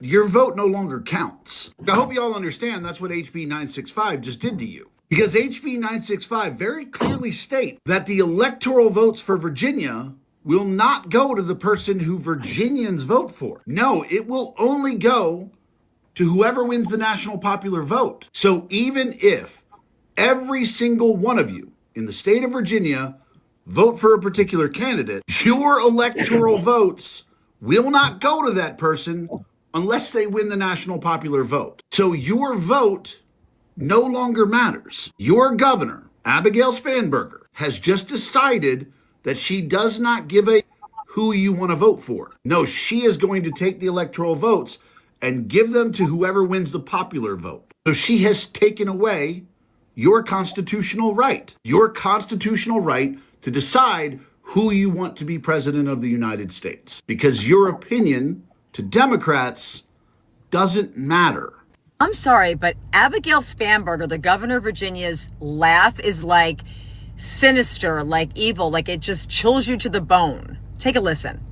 your vote no longer counts. I hope you all understand that's what HB 965 just did to you. Because HB 965 very clearly states that the electoral votes for Virginia will not go to the person who Virginians vote for. No, it will only go to whoever wins the national popular vote. So even if every single one of you in the state of Virginia vote for a particular candidate, your electoral votes will not go to that person unless they win the national popular vote. So your vote no longer matters. Your governor, Abigail Spanberger, has just decided that she does not give a who you want to vote for. No, she is going to take the electoral votes and give them to whoever wins the popular vote. So she has taken away your constitutional right to decide who you want to be president of the United States, because your opinion to Democrats doesn't matter. I'm sorry, but Abigail Spanberger, the governor of Virginia's laugh is like sinister, like evil, like it just chills you to the bone. Take a listen.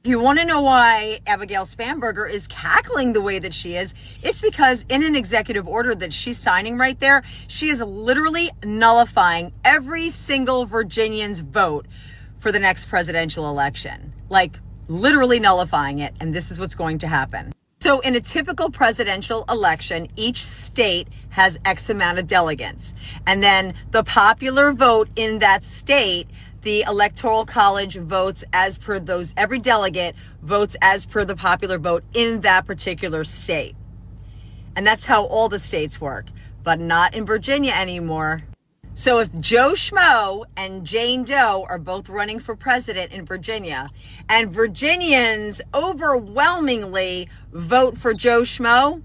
If you want to know why Abigail Spanberger is cackling the way that she is, it's because in an executive order that she's signing right there, she is literally nullifying every single Virginian's vote for the next presidential election. Like literally nullifying it, and this is what's going to happen. So in a typical presidential election, each state has X amount of delegates. And then the popular vote in that state, the Electoral College votes as per those, every delegate votes as per the popular vote in that particular state. And that's how all the states work, but not in Virginia anymore. So if Joe Schmo and Jane Doe are both running for president in Virginia, and Virginians overwhelmingly vote for Joe Schmo,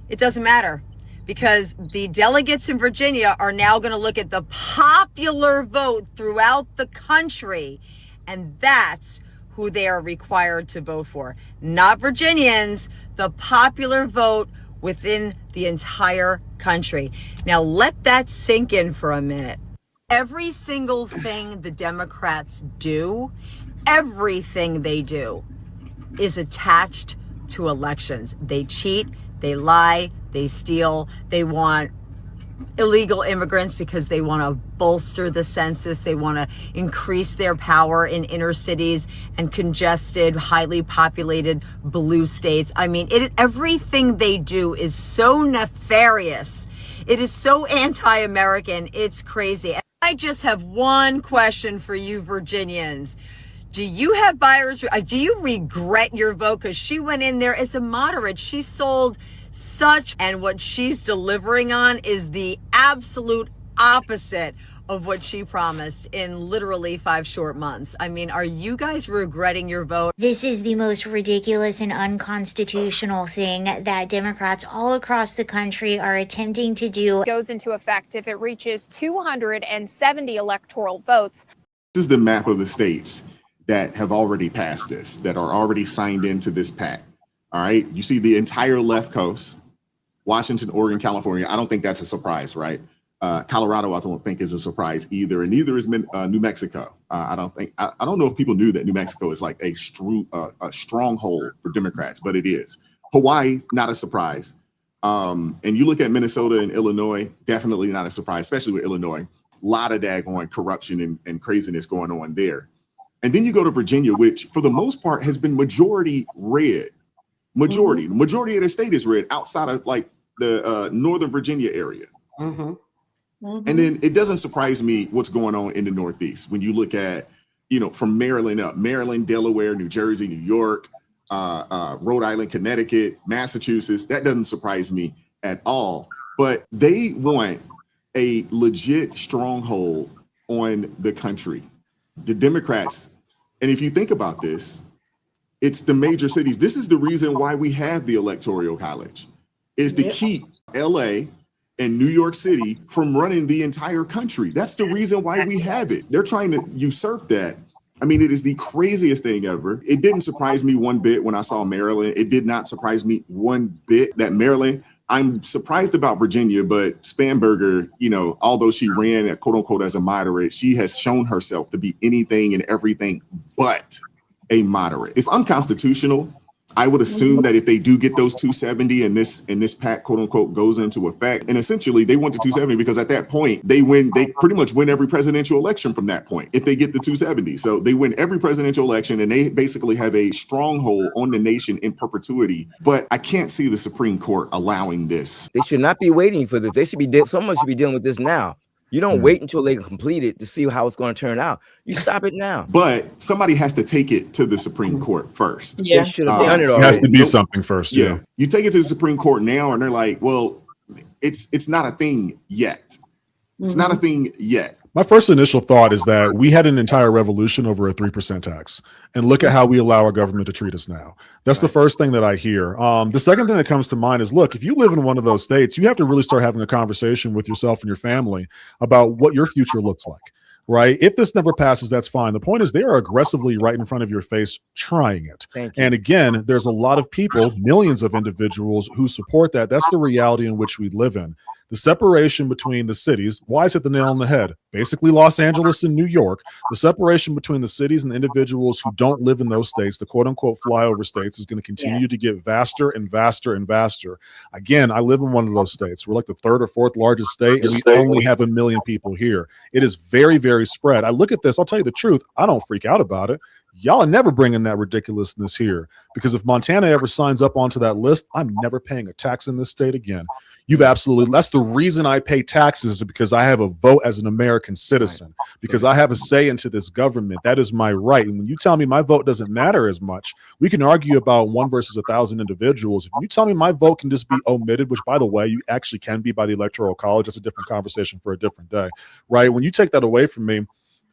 it doesn't matter, because the delegates in Virginia are now going to look at the popular vote throughout the country, and that's who they are required to vote for. Not Virginians, the popular vote within the entire country. Now let that sink in for a minute. Every single thing the Democrats do, everything they do is attached to elections. They cheat, they lie, they steal, they want illegal immigrants because they want to bolster the census. They want to increase their power in inner cities and congested, highly populated blue states. I mean, everything they do is so nefarious. It is so anti-American. It's crazy. And I just have one question for you Virginians. Do you have buyers? Do you regret your vote? Because she went in there as a moderate. She sold such, and what she's delivering on is the absolute opposite of what she promised in literally 5 short months. I mean, are you guys regretting your vote? This is the most ridiculous and unconstitutional thing that Democrats all across the country are attempting to do. Goes into effect if it reaches 270 electoral votes. This is the map of the states that have already passed this, that are already signed into this pact. All right. You see the entire left coast, Washington, Oregon, California. I don't think that's a surprise, right? Colorado, I don't think is a surprise either. And neither is New Mexico. I don't know if people knew that New Mexico is like a stronghold for Democrats, but it is. Hawaii, not a surprise. And you look at Minnesota and Illinois, definitely not a surprise, especially with Illinois. A lot of daggone corruption and craziness going on there. And then you go to Virginia, which for the most part has been majority red. Majority of the state is red outside of like the Northern Virginia area. And then it doesn't surprise me what's going on in the Northeast when you look at, from Maryland up, Maryland, Delaware, New Jersey, New York, Rhode Island, Connecticut, Massachusetts. That doesn't surprise me at all. But they want a legit stronghold on the country. The Democrats, and if you think about this, it's the major cities. This is the reason why we have the Electoral College, is to keep LA and New York City from running the entire country. That's the reason why we have it. They're trying to usurp that. I mean, it is the craziest thing ever. It didn't surprise me one bit when I saw Maryland. It did not surprise me one bit that Maryland I'm surprised about Virginia, but Spanberger, you know, although she ran quote unquote as a moderate, she has shown herself to be anything and everything but a moderate. It's unconstitutional. I would assume that if they do get those 270 and this pact quote unquote goes into effect, and essentially they want the 270 because at that point they pretty much win every presidential election from that point if they get the 270. So they win every presidential election and they basically have a stronghold on the nation in perpetuity. But I can't see the Supreme Court allowing this. They should not be waiting for this. They should be someone should be dealing with this now. You don't wait until they complete it to see how it's going to turn out. You stop it now. But somebody has to take it to the Supreme Court first. Yeah, they should have done it already. It has to be something first. Yeah. You take it to the Supreme Court now, and they're like, "Well, it's not a thing yet. It's not a thing yet." My first initial thought is that we had an entire revolution over a 3% tax, and look at how we allow our government to treat us now. That's the first thing that I hear. The second thing that comes to mind is, look, if you live in one of those states, you have to really start having a conversation with yourself and your family about what your future looks like. Right? If this never passes, that's fine. The point is they are aggressively right in front of your face trying it. And again, there's a lot of people, millions of individuals who support that. That's the reality in which we live in. The separation between the cities, Wise hit the nail on the head, basically Los Angeles and New York, the separation between the cities and the individuals who don't live in those states, the quote unquote flyover states, is going to continue to get vaster and vaster and vaster. Again, I live in one of those states. We're like the third or fourth largest state, and we only have 1 million people here. It is very, very spread. I look at this, I'll tell you the truth, I don't freak out about it. Y'all are never bringing that ridiculousness here, because if Montana ever signs up onto that list, I'm never paying a tax in this state again. You've absolutely, that's the reason I pay taxes, is because I have a vote as an American citizen, because I have a say into this government. That is my right. And when you tell me my vote doesn't matter as much, we can argue about 1 versus 1,000 individuals. If you tell me my vote can just be omitted, which by the way, you actually can be by the Electoral College, that's a different conversation for a different day, right? When you take that away from me,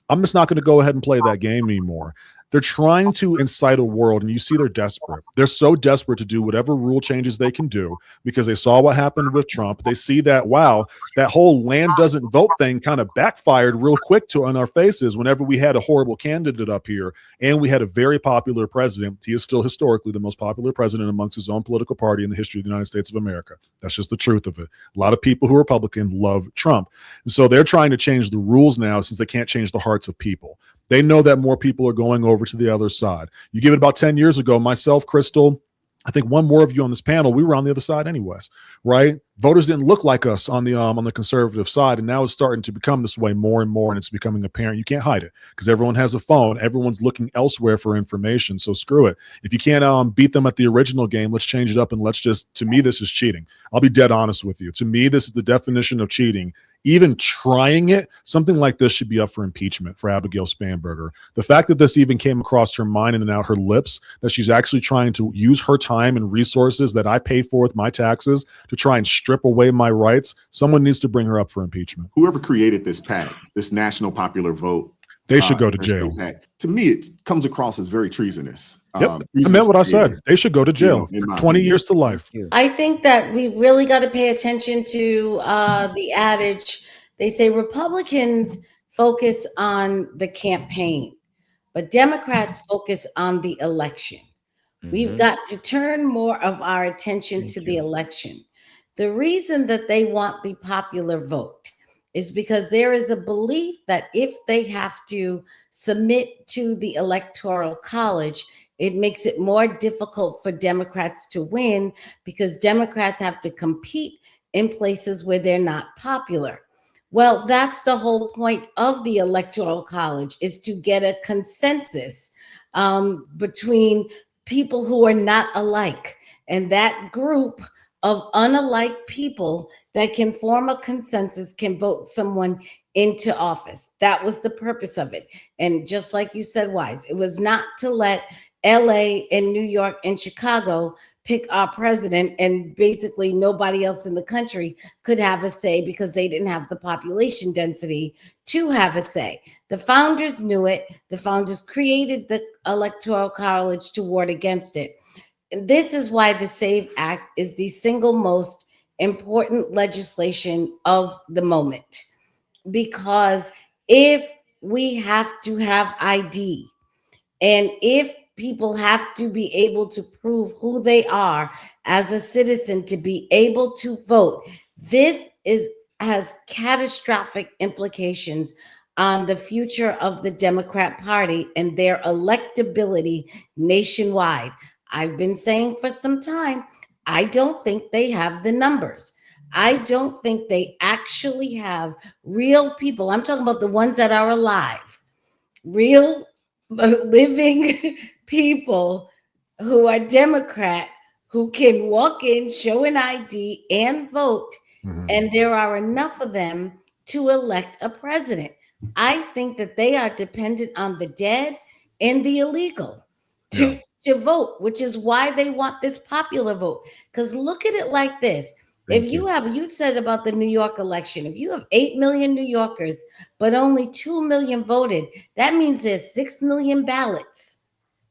I'm just not going to go ahead and play that game anymore. They're trying to incite a world, and you see they're desperate. They're so desperate to do whatever rule changes they can do because they saw what happened with Trump. They see that, wow, that whole land doesn't vote thing kind of backfired real quick on our faces whenever we had a horrible candidate up here and we had a very popular president. He is still historically the most popular president amongst his own political party in the history of the United States of America. That's just the truth of it. A lot of people who are Republican love Trump. And so they're trying to change the rules now since they can't change the hearts of people. They know that more people are going over to the other side. You give it about 10 years ago, myself, Crystal, I think one more of you on this panel, we were on the other side anyways, right? Voters didn't look like us on the conservative side, and now it's starting to become this way more and more, and it's becoming apparent. You can't hide it because everyone has a phone. Everyone's looking elsewhere for information, so screw it. If you can't beat them at the original game, let's change it up, and to me, this is cheating. I'll be dead honest with you. To me, this is the definition of cheating. Even trying it, something like this should be up for impeachment for Abigail Spanberger. The fact that this even came across her mind and out her lips, that she's actually trying to use her time and resources that I pay for with my taxes to try and strip away my rights, someone needs to bring her up for impeachment. Whoever created this pact, this national popular vote, they should go to jail. To me, it comes across as very treasonous. Yep. I meant what I said. They should go to jail. 20 years to life. I think that we really got to pay attention to the adage. They say Republicans focus on the campaign, but Democrats focus on the election. We've got to turn more of our attention to the election. The reason that they want the popular vote is because there is a belief that if they have to submit to the Electoral College, it makes it more difficult for Democrats to win because Democrats have to compete in places where they're not popular. Well, that's the whole point of the Electoral College, is to get a consensus between people who are not alike. And that group of unalike people that can form a consensus can vote someone into office. That was the purpose of it. And just like you said, Wise, it was not to let LA and New York and Chicago pick our president, and basically nobody else in the country could have a say because they didn't have the population density to have a say. The founders knew it. The founders created the Electoral College to ward against it. And this is why the SAVE Act is the single most important legislation of the moment. Because if we have to have ID, and if people have to be able to prove who they are as a citizen to be able to vote. This has catastrophic implications on the future of the Democrat Party and their electability nationwide. I've been saying for some time, I don't think they have the numbers. I don't think they actually have real people. I'm talking about the ones that are alive, real living people who are Democrat, who can walk in, show an ID, and vote. And there are enough of them to elect a president. I think that they are dependent on the dead and the illegal to vote, which is why they want this popular vote. Because look at it like this. If you said about the New York election, if you have 8 million New Yorkers, but only 2 million voted, that means there's 6 million ballots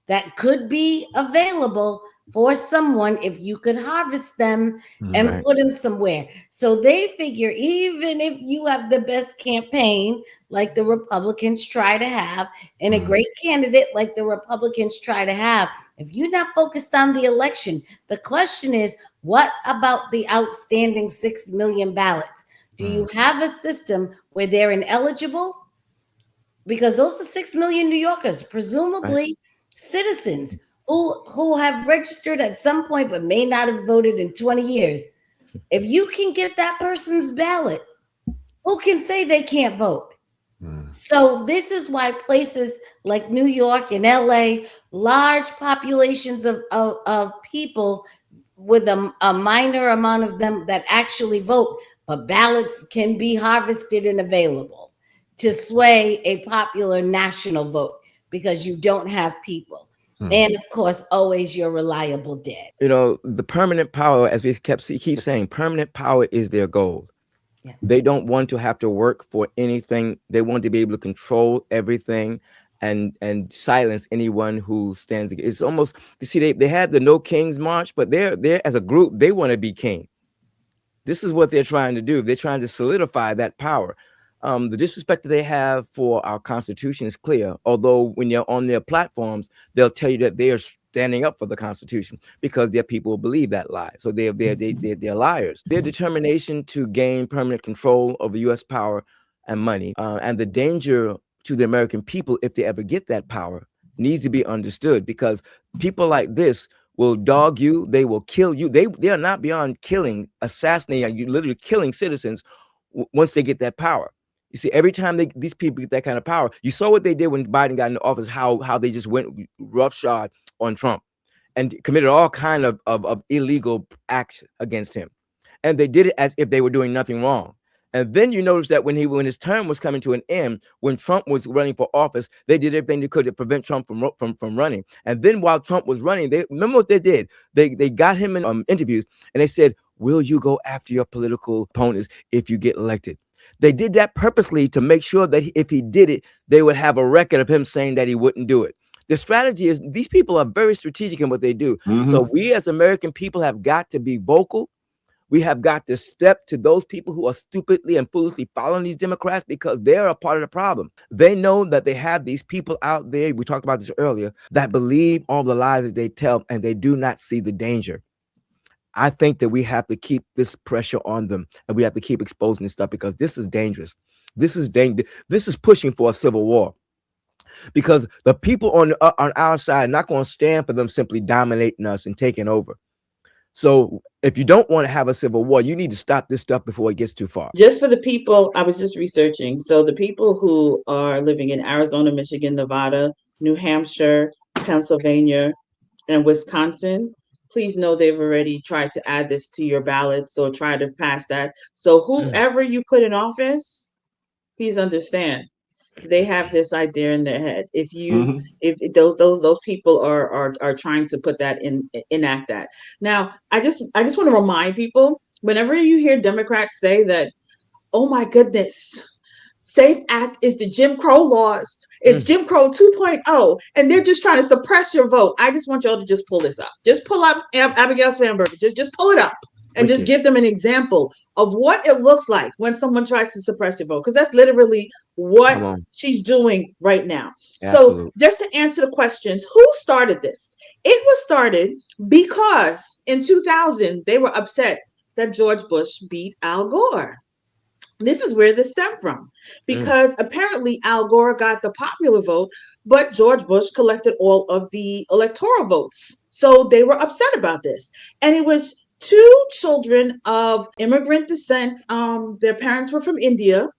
that could be available for someone if you could harvest them and put them somewhere. So they figure even if you have the best campaign, like the Republicans try to have, and a great candidate like the Republicans try to have, if you're not focused on the election, the question is, what about the outstanding 6 million ballots? Do you have a system where they're ineligible? Because those are 6 million New Yorkers, presumably citizens who have registered at some point but may not have voted in 20 years. If you can get that person's ballot, who can say they can't vote? So this is why places like New York and LA, large populations of people with a minor amount of them that actually vote, but ballots can be harvested and available to sway a popular national vote because you don't have people. And of course, always your reliable dead. You know, the permanent power, as we keep saying, permanent power is their goal. Yeah. They don't want to have to work for anything. They want to be able to control everything and silence anyone who stands against. It's almost, you see, they had the No Kings March, but they're as a group, they want to be king. This is what they're trying to do. They're trying to solidify that power. The disrespect that they have for our Constitution is clear. Although when you're on their platforms, they'll tell you that they are standing up for the Constitution because their people believe that lie. So they're liars. Their determination to gain permanent control over U.S. power and money, and the danger to the American people if they ever get that power needs to be understood, because people like this will dog you. They will kill you. They are not beyond killing, assassinating you, literally killing citizens once they get that power. You see, every time these people get that kind of power, you saw what they did when Biden got into office, how they just went roughshod on Trump and committed all kind of illegal acts against him. And they did it as if they were doing nothing wrong. And then you notice that when his term was coming to an end, when Trump was running for office, they did everything they could to prevent Trump from running. And then while Trump was running, they remember what they did. They got him in interviews and they said, "Will you go after your political opponents if you get elected?" They did that purposely to make sure that if he did it, they would have a record of him saying that he wouldn't do it. The strategy is these people are very strategic in what they do. So we as American people have got to be vocal. We have got to step to those people who are stupidly and foolishly following these Democrats because they're a part of the problem. They know that they have these people out there, we talked about this earlier, that believe all the lies that they tell and they do not see the danger. I think that we have to keep this pressure on them and we have to keep exposing this stuff because this is dangerous. This is dangerous. This is pushing for a civil war because the people on our side are not going to stand for them simply dominating us and taking over. So if you don't want to have a civil war, you need to stop this stuff before it gets too far. Just for the people, I was just researching. So the people who are living in Arizona, Michigan, Nevada, New Hampshire, Pennsylvania, and Wisconsin, please know they've already tried to add this to your ballots or try to pass that. So whoever you put in office, please understand, they have this idea in their head. If those people are trying to put that enact that. Now, I just want to remind people, whenever you hear Democrats say that, oh my goodness, SAFE Act is the Jim Crow laws. It's Jim Crow 2.0, and they're just trying to suppress your vote. I just want y'all to just pull this up. Just pull up Abigail Spanberger. Just pull it up. and just give them an example of what it looks like when someone tries to suppress your vote, because that's literally what she's doing right now. Absolutely. So just to answer the questions, who started this? It was started because in 2000, they were upset that George Bush beat Al Gore. This is where this stemmed from, because apparently Al Gore got the popular vote, but George Bush collected all of the electoral votes. So they were upset about this. And it was two children of immigrant descent. Their parents were from India.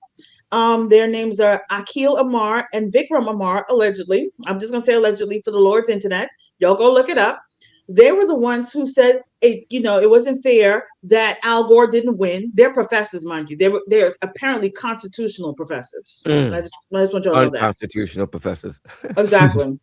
Their names are Akhil Amar and Vikram Amar, allegedly. I'm just going to say allegedly for the Lord's internet. Y'all go look it up. They were the ones who said it wasn't fair that Al Gore didn't win. They're professors, mind you. They're apparently constitutional professors. I just want you to know that. Unconstitutional professors. Exactly.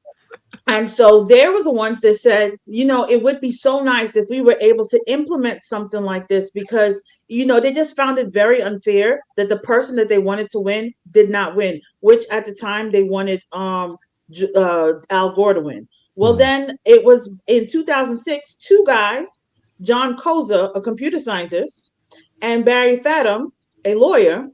And so they were the ones that said, it would be so nice if we were able to implement something like this, because, they just found it very unfair that the person that they wanted to win did not win, which at the time they wanted Al Gore to win. Well, then it was in 2006, two guys, John Koza, a computer scientist, and Barry Fadum, a lawyer,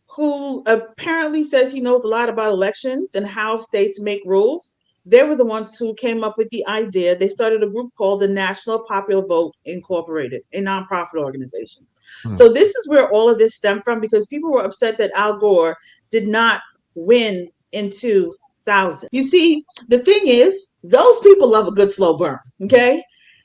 who apparently says he knows a lot about elections and how states make rules. They were the ones who came up with the idea. They started a group called the National Popular Vote Incorporated, a nonprofit organization. So this is where all of this stemmed from, because people were upset that Al Gore did not win in 2000. You see, the thing is, those people love a good slow burn, okay?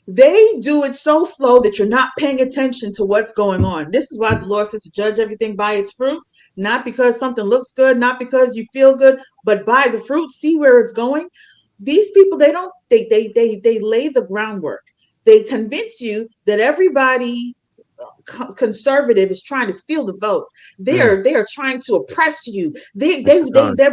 They do it so slow that you're not paying attention to what's going on. This is why the Lord says to judge everything by its fruit, not because something looks good, not because you feel good, but by the fruit. See where it's going. These people, they lay the groundwork. They convince you that everybody conservative is trying to steal the vote. They are trying to oppress you. They're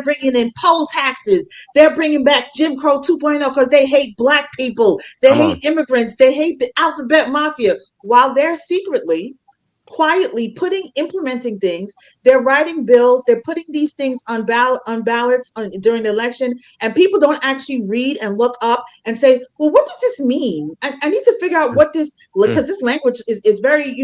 bringing in poll taxes. They're bringing back Jim Crow 2.0 because they hate black people. They hate immigrants. They hate the alphabet mafia, while they're secretly, quietly implementing things. They're writing bills. They're putting these things on ballots during the election, and people don't actually read and look up and say, well, what does this mean? I need to figure out what this, because this language is very,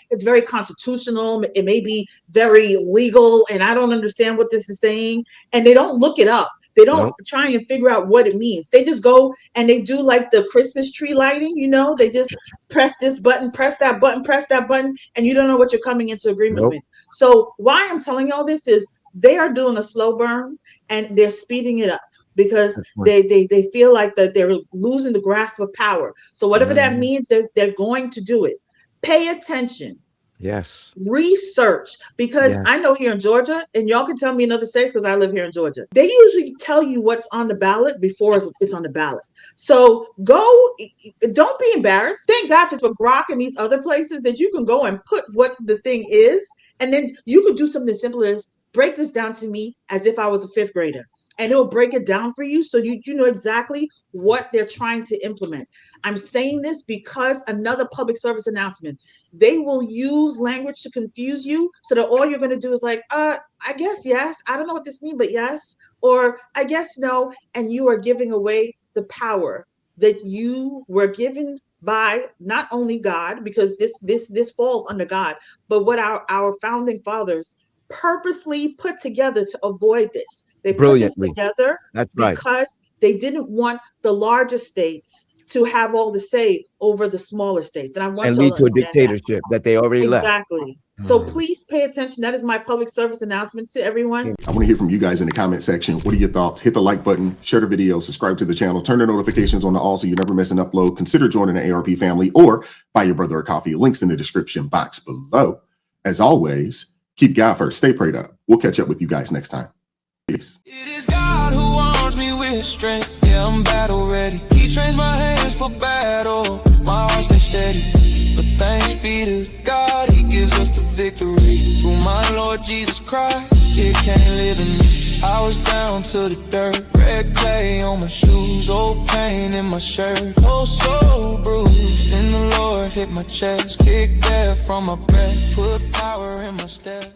it's very constitutional. It may be very legal, and I don't understand what this is saying. And they don't look it up. They don't try and figure out what it means. They just go and they do like the Christmas tree lighting, they just press this button, press that button, and you don't know what you're coming into agreement with. So why I'm telling y'all this is they are doing a slow burn and they're speeding it up, because they feel like that they're losing the grasp of power. So whatever that means, they're going to do it. Pay attention. Yes. Research, because I know here in Georgia, and y'all can tell me in other states because I live here in Georgia, they usually tell you what's on the ballot before it's on the ballot. So don't be embarrassed. Thank God for Grok and these other places that you can go and put what the thing is, and then you could do something as simple as break this down to me as if I was a fifth grader. And it'll break it down for you so you know exactly what they're trying to implement. I'm saying this because another public service announcement. They will use language to confuse you so that all you're going to do is like, I guess yes. I don't know what this means, but yes. Or I guess no. And you are giving away the power that you were given by not only God, because this falls under God, but what our founding fathers purposely put together to avoid this. They put this together because they didn't want the larger states to have all the say over the smaller states. And I want lead to a dictatorship that they already left. Exactly. So please pay attention. That is my public service announcement to everyone. I want to hear from you guys in the comment section. What are your thoughts? Hit the like button, share the video, subscribe to the channel, turn the notifications on to all so you never miss an upload. Consider joining the ARP family or buy your brother a coffee. Links in the description box below. As always, keep God first. Stay prayed up. We'll catch up with you guys next time. Peace. It is God who arms me with strength. Yeah, I'm battle ready. He trains my hands for battle. My heart stays steady. But thanks be to God, he gives us the victory. Through my Lord Jesus Christ, fear can't live in me. I was down to the dirt. Red clay on my shoes. Old pain in my shirt. Oh, so bruised. Then the Lord hit my chest. Kicked death from my breath. Put power in my step.